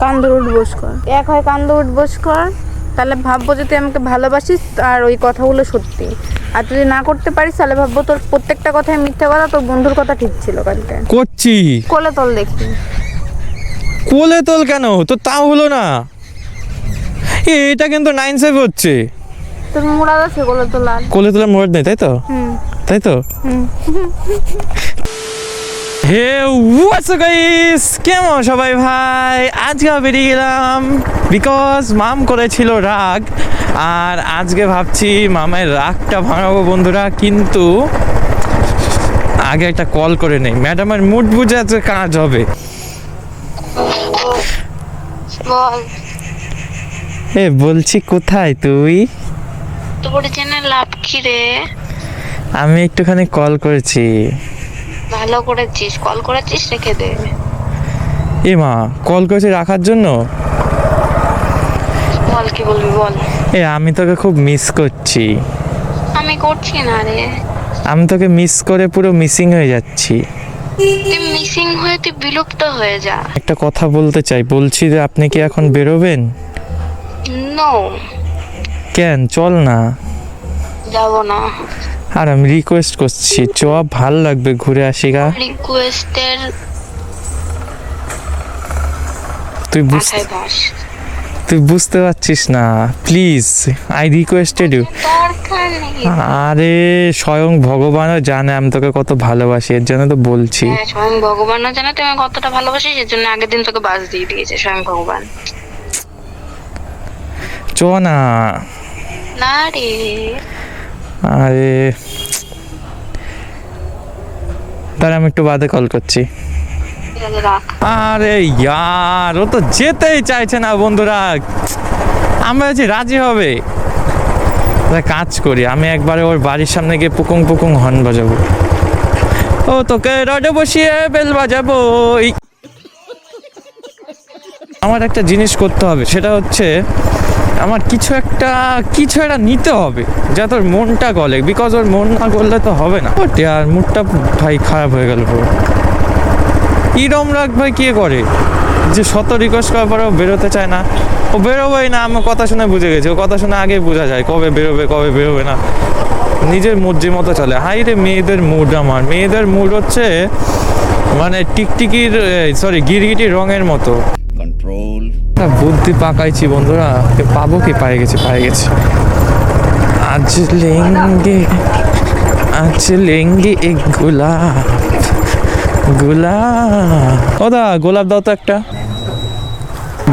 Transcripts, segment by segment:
কান ধরে উঠ বস কর, এক হয় কান ধরে উঠ বস কর, তাহলে ভাববো যে তুই আমাকে ভালোবাসিস আর ওই কথাগুলো সত্যি। আর তুই না করতে পারিস তাহলে ভাববো তোর প্রত্যেকটা কথাই মিথ্যা কথা, তোর বন্ধুর কথা ঠিক ছিল কালকে। করছি কোলে তোল দেখি। কোলে তোল কেন? তো তাও হলো না। এটা কিন্তু 9-7 হচ্ছে। তোর মুরাদ আছে কোলে তোলার? কোলে তোলার মোড় নেই, তাই তো? তাই তো। হে হোয়াটস আপ গাইস, কেমন সবাই ভাই? আজকে বেরিয়ে গেলাম বিকজ মাম করেছিল রাগ, আর আজকে ভাবছি মামের রাগটা ভাঙাবো বন্ধুরা। কিন্তু আগে একটা কল করে নেই, ম্যাডামের মুড বুঝে আজকে কাজ হবে। বল। এ বলছি কোথায় তুই? তোর জেনে লাভ কি রে? আমি একটুখানি কল করেছি। ভালো করেছিস, কল করেছিস, রেখে দে। এ মা, কল করেছি রাখার জন্য? বল, কি বলবি বল। এ আমি তোকে খুব মিস করছি। আমি করছি না রে। আমি তোকে মিস করে পুরো মিসিং হয়ে যাচ্ছি। তুই মিসিং হয়ে তুই বিলুপ্ত হয়ে যা। একটা কথা বলতে চাই, বলছি যে আপনি কি এখন বেরোবেন? নো, কেন, চল না। যাব না। আর আমি রিকোয়েস্ট করছি, চ, ভাল লাগবে, ঘুরে আসি গা। রিকোয়েস্টের তুই মাথায় বাস। বুঝতে পারছিস না, প্লিজ, আই রিকোয়েস্টেড ইউ। দরকার নেই। আরে স্বয়ং ভগবানও জানে আমি তোকে কত ভালোবাসি, এর জন্য তো বলছি। হ্যাঁ, স্বয়ং ভগবানও জানে তুমি কতটা ভালোবাসিস, এর জন্য আগের দিন তোকে বাস দিয়ে দিয়েছে স্বয়ং ভগবান। চ না। না রে। আরে তার আমি একটু বাদে কল করছি। ঠিক আছে, রাখ। আরে ইয়ার, ও তো যেতেই চাইছে না বন্ধুরা। আমরা যে রাজি হবে, একটা কাজ করি, আমি একবারে ওর বাড়ির সামনে গিয়ে পুকুং পুকুং হর্ন বাজাবো। ও তোকে রডে বসিয়ে বেল বাজাবো। আমার একটা জিনিস করতে হবে, সেটা হচ্ছে আমার কিছু একটা নিতে হবে যা তোর মনটা গলে, বিকজ ওর মন না গললে তো হবে না। আর মুডটা ভাই খারাপ হয়ে গেল পুরো। ইরম রাখ ভাই কে করে যে শত রিকোয়েস্ট করার পরেও বেরোতে চায় না। ও বেরোবেই না, আমার কথা শুনে বুঝে গেছে, ও কথা শুনে আগে বোঝা যায় কবে বেরোবে না। নিজের মর্জির মতো চলে। হাই রে মেয়েদের মুড, আমার মেয়েদের মুড হচ্ছে মানে টিকটিকির গিরগিটির রঙের মতো। কন্ট্রোল। বুদ্ধি পাকাইছি বন্ধুরা, পাবো কি? পায়ে গেছে। আজ লেঙ্গে এক গোলাপ। ওদা গোলাপ দাও তো একটা।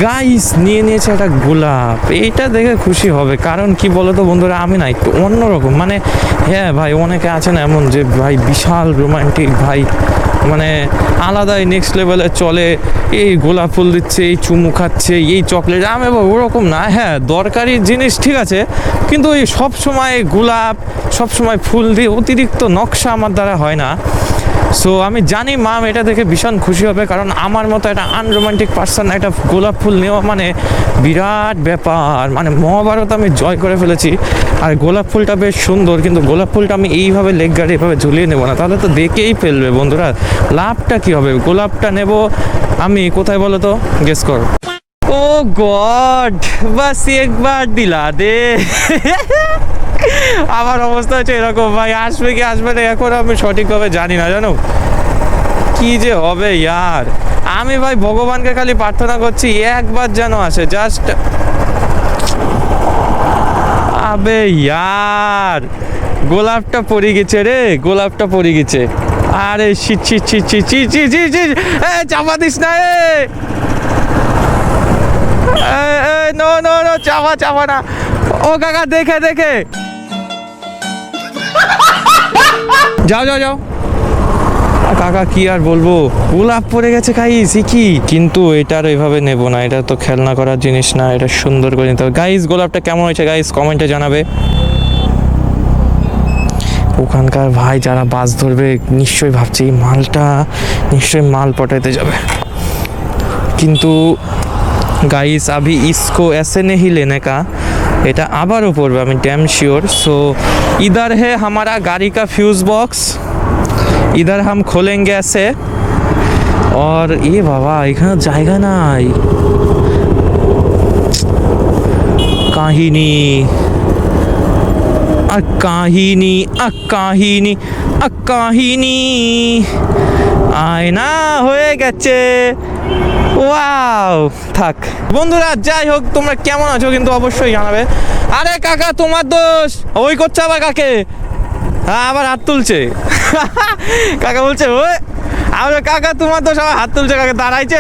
গাইস নিয়ে নিয়েছে একটা গোলাপ, এইটা দেখে খুশি হবে। কারণ কি বলতো বন্ধুরা, আমি না একটু অন্যরকম, মানে হ্যাঁ ভাই, অনেকে আছে না এমন যে ভাই বিশাল রোমান্টিক, ভাই মানে আলাদাই নেক্সট লেভেলে চলে, এই গোলাপ ফুল দিচ্ছে, এই চুমু খাচ্ছে, এই চকলেট। আমি ওরকম না। হ্যাঁ, দরকারি জিনিস ঠিক আছে, কিন্তু এই সবসময় গোলাপ, সবসময় ফুল দিয়ে অতিরিক্ত নকশা আমার দ্বারা হয় না। সো আমি জানি মাম এটা দেখে ভীষণ খুশি হবে, কারণ আমার মতো একটা আনরোমান্টিক পার্সন একটা গোলাপ ফুল নেওয়া মানে বিরাট ব্যাপার। মানে মহাভারত আমি জয় করে ফেলেছি। আর গোলাপ ফুলটা বেশ সুন্দর, কিন্তু গোলাপ ফুলটা আমি এইভাবে লেগ গার্ডে এভাবে ঝুলিয়ে নেবো না, তাহলে তো দেখেই ফেলবে বন্ধুরা। লাভটা কি হবে? গোলাপটা নেব আমি কোথায় বলো তো, গেস করো। ও গড, বাস একবার দিলা দে। আমার অবস্থা হচ্ছে এরকম ভাই, আসবে কি আসবে না এখন আমি সঠিকভাবে জানি না, জানো কি যে হবে ইয়ার। আমি ভাই ভগবানকে খালি প্রার্থনা করছি একবার যেন আসে, জাস্ট। আবে ইয়ার, গোলাপটা পড়ে গেছে রে, গোলাপটা পড়ে গেছে। আরে ছি, চাপা দিস না। নো চাপা না। ও কাকা, দেখে যাও। কাকা কি আর বলবো, গোলাপ পড়ে গেছে গাইস, কি। কিন্তু এটার এইভাবে নেব না, এটা তো খেলনা করার জিনিস না, এটা সুন্দর করে নিতে হবে। গাইস গোলাপটা কেমন হয়েছে গাইস কমেন্টে জানাবে। ওখানকার ভাই যারা বাস ধরবে নিশ্চয়ই ভাবছে এই মালটা নিশ্চয়ই মাল পটাইতে যাবে, কিন্তু गाइस अभी इसको ऐसे नहीं लेने का, এটা আবারও পড়বে আমি ড্যাম শিওর। সো इधर है हमारा गाड़ी का फ्यूज बॉक्स, इधर हम खोलेंगे ऐसे। और ये बाबा এখানে জায়গা নাই। কাহিনী কাহিনী কাহিনী কাহিনী আয়না হয়ে গেছে। ওয়াও, থাক বন্ধুরা, যাই হোক তোমরা কেমন আছো কিন্তু অবশ্যই জানাবে। আরে কাকা তোমার দোষ, ওই করছে আবার কাকে, হ্যাঁ আবার হাত তুলছে কাকা বলছে ওই আমার কাকা তোমার দোষ, আবার হাত তুলছে, কাকা দাঁড়াইছে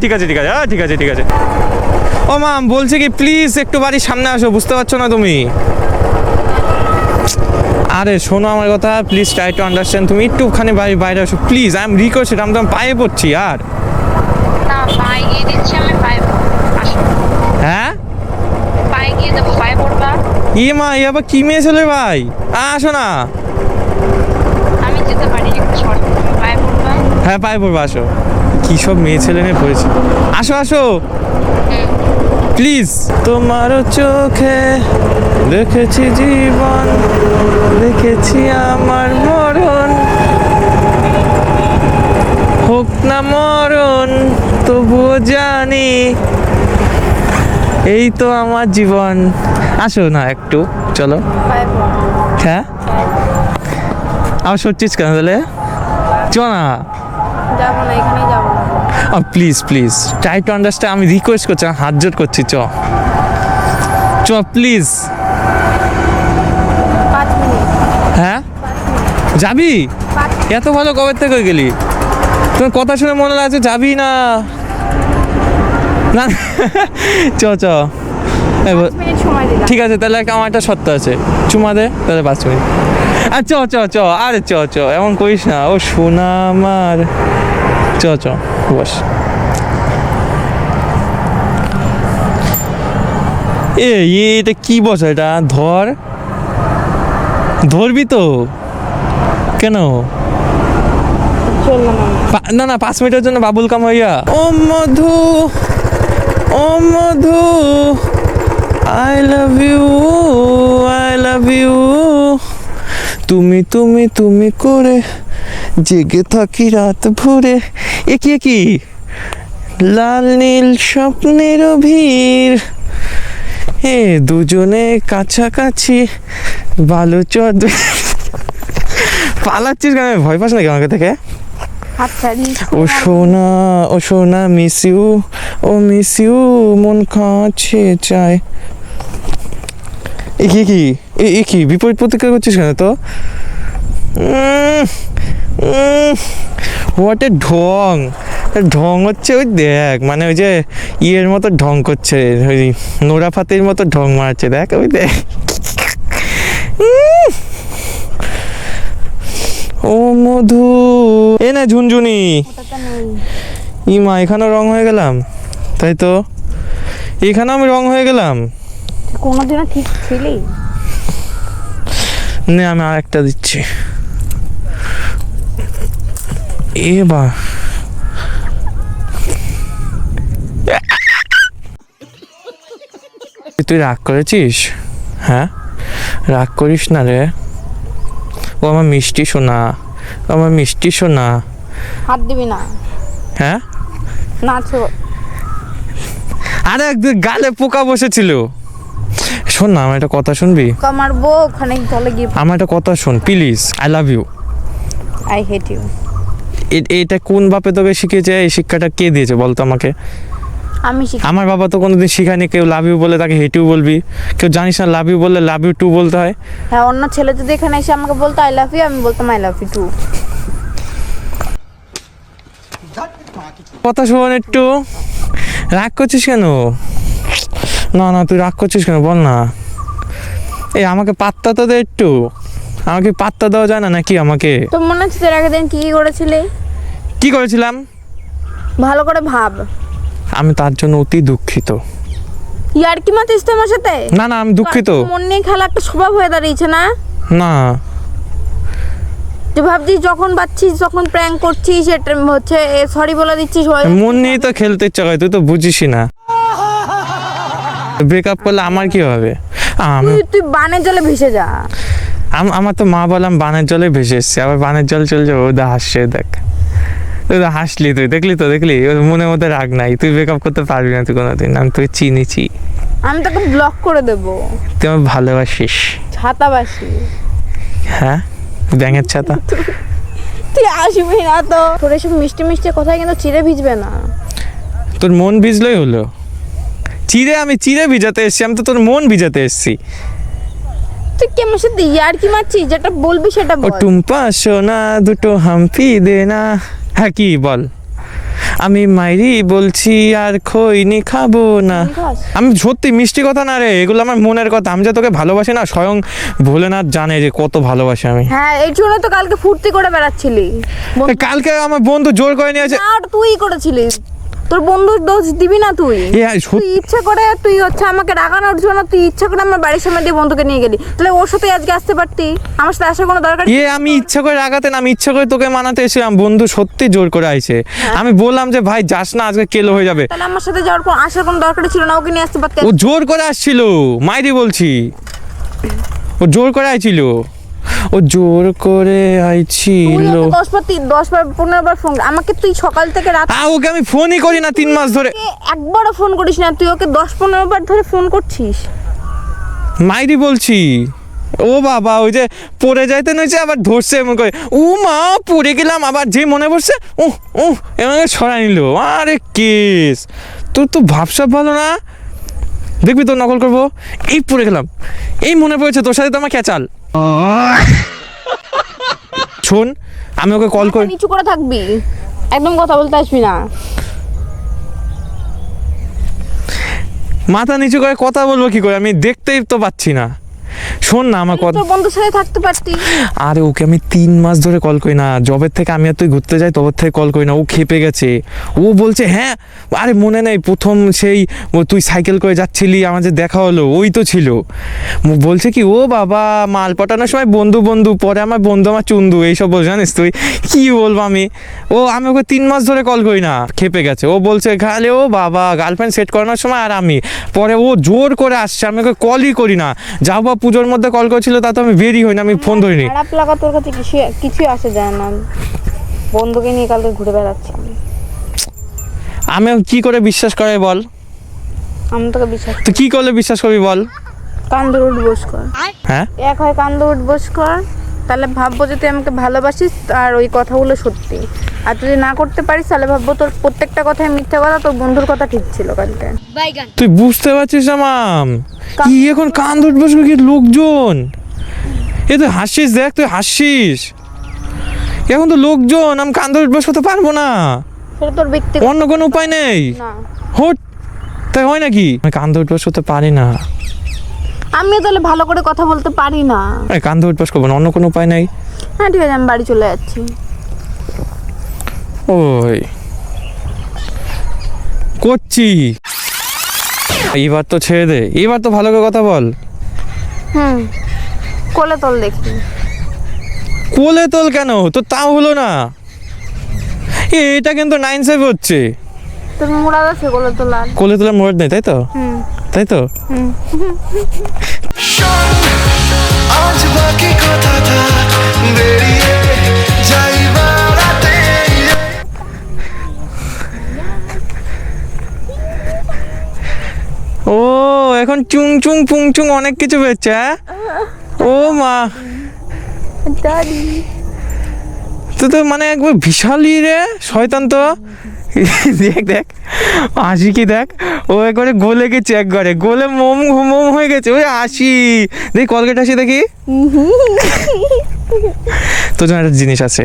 ঠিক আছে ঠিক আছে ঠিক আছে ঠিক আছে। ও মাম বলছে কি প্লিজ একটু বাড়ির সামনে আসো, বুঝতে পারছো না তুমি? আরে শোনো আমার কথা, প্লিজ ট্রাই টু আন্ডারস্ট্যান্ড, তুমি একটুখানি বাইরে আসো প্লিজ, আই এম রিকোয়েস্টেড, আমি তোমার পায়ে পড়ছি। আর না, পায়ে গিয়ে দিচ্ছি আমি, পায়ে আসো। হ্যাঁ পায়ে গিয়ে দেবো, পায়ে পড়বা। মা এ আবার কি মেয়ে ছেলে ভাই, আসো না। আমি যেতে পারি, একটু শর্ট, পায়ে পড়বা। হ্যাঁ পায়ে পড়বো, আসো। কী সব মেয়ে ছেলে নিয়ে পড়েছে, আসো আসো প্লিজ। তোমারও চোখে দেখেছি জীবন, দেখেছি আমার মরণ, হোক না মরণ তবুও জানি এই তো আমার জীবন। আসো না একটু, চলো। হ্যাঁ আবার সরছিস কেন তাহলে, চ না। যাবো না, এখানেই যাবো না। Please please try to understand, আমি রিকোয়েস্ট করছি, আমি হাত জোট করছি, চ চ প্লিজ। 5 মিনিট। হ্যাঁ যাবি, এত ভালো কবে থেকে হয়ে গেলি, তোর কথা শুনে মনে লাগছে যাবি না। না চ চ 5 মিনিট সময় দিলাম। ঠিক আছে তাহলে আমার একটা শর্ত আছে, চুমা দে তাহলে 5 মিনিট। আর চ চ চ আরে চ চ এমন করিস না, ও সোনা আমার, চ চ বস। এটা কি বসা, এটা ধর, ধরবি তো কেন? চললাম আমি। না না 5 মিনিটের জন্য বাবুল কাম হইয়া। ও মধু, ও মধু, I love you, I love you, তুমি তুমি তুমি করে জেগে থাকি রাত ভরে। কি লাল নীল স্বপ্নের ভিড়, দুজনে কাছাকাছি, ভালো চদ। পালাচ্ছিস কেন, ভয় পাস নাকি আমাকে থেকে? ও সোনা, ও সোনা, মিস ইউ, ও মিস ইউ, মন কাছে চায়। কি বিপরীত প্রতিক্রিয়া করছিস কেন তো? হোয়াট এ ঢং, ঢং হচ্ছে ওই দেখ, মানে ওই যে ইয়ের মতো ঢং করছে, ওই নোরা ফাতের মতো ঢং মারছে, দেখ ওই দেখ। ও মধু, এ না ঝুনঝুনি, ইমা এখানেও রং হয়ে গেলাম, তাই তো এখানে আমি রং হয়ে গেলাম। কোনোদিনও ঠিক ছিলি? নে আমি আর একটা দিচ্ছি। এবার তুই রাগ করেছিস? হ্যাঁ রাগ করিস না রে, ও আমার মিষ্টি সোনা, আমার মিষ্টি সোনা। হাত দিবি না। হ্যাঁ নাচো। আরে একদিন গালে পোকা বসেছিল। শোন না, আমার একটা কথা শুনবি? মারবো ওখানে জলে গিয়ে। আমার একটা কথা শোন please, I love you. I hate you. এটা কোন বাপে তোকে শিখিয়েছে, এই শিক্ষাটা কে দিয়েছে বলতো আমাকে? আমি শিখি। আমার বাবা তো কোনোদিন শিখায়নি কেউ লাভ ইউ বলে তাকে হেট ইউ বলবি, কেউ জানিস না লাভ ইউ বললে লাভ ইউ টু বলতে হয়। হ্যাঁ, অন্য ছেলে যদি এখানে এসে আমাকে বলতো আই লাভ ইউ, আমি বলতাম আই লাভ ইউ টু। কথা শোন একটু, রাগ করছিস কেন? না না তুই রাগ করছিস কেন বল না। এই আমাকে পাত্তা তো দে একটু, আমাকে পাত্তা দেওয়া যায় না নাকি আমাকে? তো মনে হচ্ছে তোর আগের দিন কি করেছিলি? কি করেছিলাম ভালো করে ভাব। আমি তার জন্য অতি দুঃখিত। ইয়ার কি মাতিস তো আমার সাথে? না না আমি দুঃখিত। মন নিয়ে খেলা একটা স্বভাব হয়ে দাঁড়িয়েছে না? না যে ভাবছিস যখন পাচ্ছিস যখন প্র্যাঙ্ক করছিস সেটা হচ্ছে সরি বলে দিচ্ছিস। মন নিয়ে তো খেলতে ইচ্ছা করে, তুই তো বুঝিসই না। ব্রেকআপ করলে আমার কি হবে? তুই বানের জলে ভেসে যা। আমার তো মা বললাম বানের জলে ভেসে এসছে, আবার বানের জল চলছে, ওদা হাসছে দেখ, তুই তো হাসলি, তুই দেখলি তো দেখলি, ওর মনের মধ্যে রাগ নাই, তুই ব্রেকআপ করতে পারবি না তুই কোনোদিন, আমি তোকে চিনিছি। আমি তোকে ব্লক করে দেব। তুই আমায় ভালোবাসিস? ছাতাবাসি। হ্যাঁ, ব্যাঙের ছাতা। তুই আসবি না তো? তোর এসব মিষ্টি মিষ্টি কথায় কিন্তু চিড়ে ভিজবে না। তোর মন ভিজলেই হলো। আমি চিড়ে ভিজাতে এসছি, আমি তো তোর মন ভিজাতে এসছি। তুই কি আমার সাথে ইয়ার কি মারছিস? যেটা বলবি সেটা ও বল। টুম্পা সোনা দুটো হাম্পি দে না। হ্যাঁ কি বল? আমি মাইরি বলছি আর খইনি খাবো না। আমি সত্যি মিষ্টি কথা না রে, এগুলো আমার মনের কথা। আমি যে তোকে ভালোবাসি না, স্বয়ং ভোলেনাথ জানে যে কত ভালোবাসি আমি। হ্যাঁ, এই জন্য তো কালকে ফুর্তি করে বেড়াচ্ছিলি। কালকে আমার বন্ধু জোর করে নিয়ে আছে। না, ওটা তুই করেছিলিস। তোর বন্ধুর দোষ দিবি না তুই। তুই ইচ্ছা করে, তুই হচ্ছে আমাকে রাগানোর জন্য তুই ইচ্ছা করে আমার বাড়ির সামনে দিয়ে বন্ধুকে নিয়ে গেলি। তাহলে ওর সাথে আজকে আসতে পারতি, আমার সাথে আসার কোনো দরকার। আমি ইচ্ছা করে রাগাতে না, আমি ইচ্ছা করে তোকে মানাতে এসেছিলাম। বন্ধু সত্যি জোর করে আইছে। আমি বললাম যে ভাই যাস না, আজকে কেলো হয়ে যাবে। তাহলে আমার সাথে যাওয়ার কোনো আসার কোনো দরকার ছিল না, ওকে নিয়ে আসতে পারতি। ও জোর করে আসছিল, মাইরি বলছি। ও জোর করে আইছিল, ও জোর করে আইছিল। 10-15 বার ফোন আমাকে, তুই সকাল থেকে রাত। ওকে আমি ফোনই করি না 3 মাস ধরে। একবারও ফোন করিস না, তুই ওকে 10-15 বার ধরে ফোন করছিস। মাইরি বলছি। ও বাবা, ওই যে পড়ে যাইতে নইছে, আবার ধরছে এমন করে। ও মা পড়ে গেলাম, আবার যে মনে পড়ছে এমন ছড়া নিল। আরে কেস, তোর তো ভাবসাব ভালো না। দেখবি তোর নকল করবো। এই পড়ে গেলাম, এই মনে পড়েছে তোর সাথে তো আমার ক্যাচাল। শোন, আমি ওকে কল করি। নিচু করে থাকবি, একদম কথা বলতে আসবি না। মাথা নিচু করে কথা বলবো কি করে? আমি দেখতেই তো পাচ্ছি না। শোন না আমার কথা। তোর বন্ধুর সাথে থাকতে পারতি। আরে ওকে আমি 3 মাস ধরে কল করি না। জবের থেকে আমি আর তুই ঘুরতে যাই তবে থেকে কল করি না। ও খেপে গেছে। ও বলছে হ্যাঁ, আরে মনে নেই প্রথম সেই তুই সাইকেল করে যাচ্ছিলি, আমাদের দেখা হলো, ওই তো ছিল। বলছে কি ও বাবা মাল পটানোর সময় বন্ধু বন্ধু, পরে আমার বন্ধু আমার চুন্দু, এইসব বল। জানিস তুই কি বলবো আমি ওকে 3 মাস ধরে কল করি না। খেপে গেছে। ও বলছে খালে ও বাবা গার্লফ্রেন্ড সেট করানোর সময় আর আমি, পরে ও জোর করে আসছে। আমি ওকে কলই করি না। যাও বা পুজোর মধ্যে কল করেছিল, তা তো আমি বেরি হই না, আমি ফোন ধরিনি। খারাপ লাগা তোর কাছে কিছুই আসে যায় না। বন্ধুকে নিয়ে কালকে ঘুরে বেড়াচ্ছি আমি কি করে বিশ্বাস করে বল? আমি তোকে বিশ্বাস। তুই কি করলে বিশ্বাস করবি বল? কান ধরে উঠ বস কর। হ্যাঁ, এক হয় কান ধরে উঠ বস কর, তাহলে ভাববো যে তুই আমাকে ভালোবাসিস আর ওই কথাগুলো সত্যি। আর তুই না করতে পারিস তাহলে ভাববো তোর প্রত্যেকটা কথাই মিথ্যা কথা, তোর বন্ধুর কথা ঠিক ছিল কালকে। তুই বুঝতে পারছিস না মাম? কি এখন কান ধরে বসবে কি লোকজন? এ তুই হাসিস, দেখ তুই হাসিস। এখন তো লোকজন, আমি কান ধরে বসতে পারবো না। সেটা তোর ব্যক্তিগত, অন্য কোনো উপায় নেই। না। হোট, তাই হয় নাকি? আমি কান ধরে বসতে পারি না। আমিও তাহলে ভালো করে কথা বলতে পারি না। কান ধরে বস করবো না, অন্য কোনো উপায় নেই। হ্যাঁ ঠিক আছে, আমি বাড়ি চলে যাচ্ছি। ওই করছি, এইবার তো ছেড়ে দে, এবার তো ভালো করে কথা বল। কোলে তোল দেখি। কোলে তোল কেন? তো তাও হলো না। এটা কিন্তু 9-7 হচ্ছে। তোর মুরাদ আছে কোলে তোলার? কোলে তোলার মোড় নেই, তাই তো? তাই তো? আজ বাকি কথা থাক, বেরিয়ে যাই বেড়াতে। ও এখন চুং চুং পুং চুং অনেক কিছু বেরোচ্ছে। হ্যাঁ ও মা, তো মানে একবার বিশালই রে শয়তান তো। দেখ দেখ হাসি কি দেখ, ও একবারে গলে গেছে, একবারে গলে মোম মোম হয়ে গেছে। ওই হাসি দেখি, কলগেট হাসি দেখি। তোর জন্য একটা জিনিস আছে,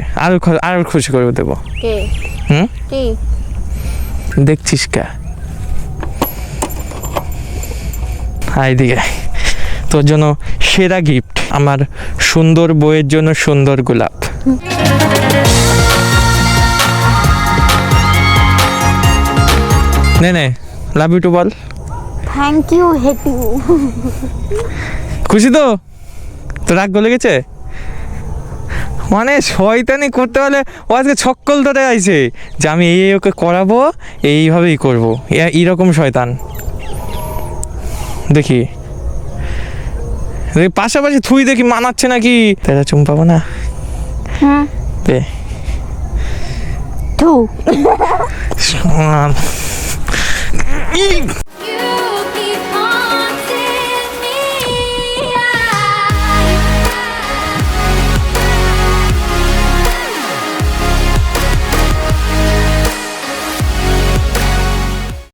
আরো খুশি করে দেবো। কে? হুম, কি দেখছিস কা? হাই দিকে তোর জন্য সেরা গিফট, আমার সুন্দর বইয়ের জন্য সুন্দর গোলাপ। নে নে, লাভ ইউ টু বল। Thank you, hate you. খুশি তো? তো রাগ গলে গেছে? মানে শয়তানি করতে হলে ও আজকে ছক্কল ধরে আইছে যে আমি এই ওকে করাবো, এইভাবেই করবো। এইরকম শয়তান দেখি। পাশাপাশি থুই দেখি মানাচ্ছে নাকি। তেরা চুম পাবো না। দে থু।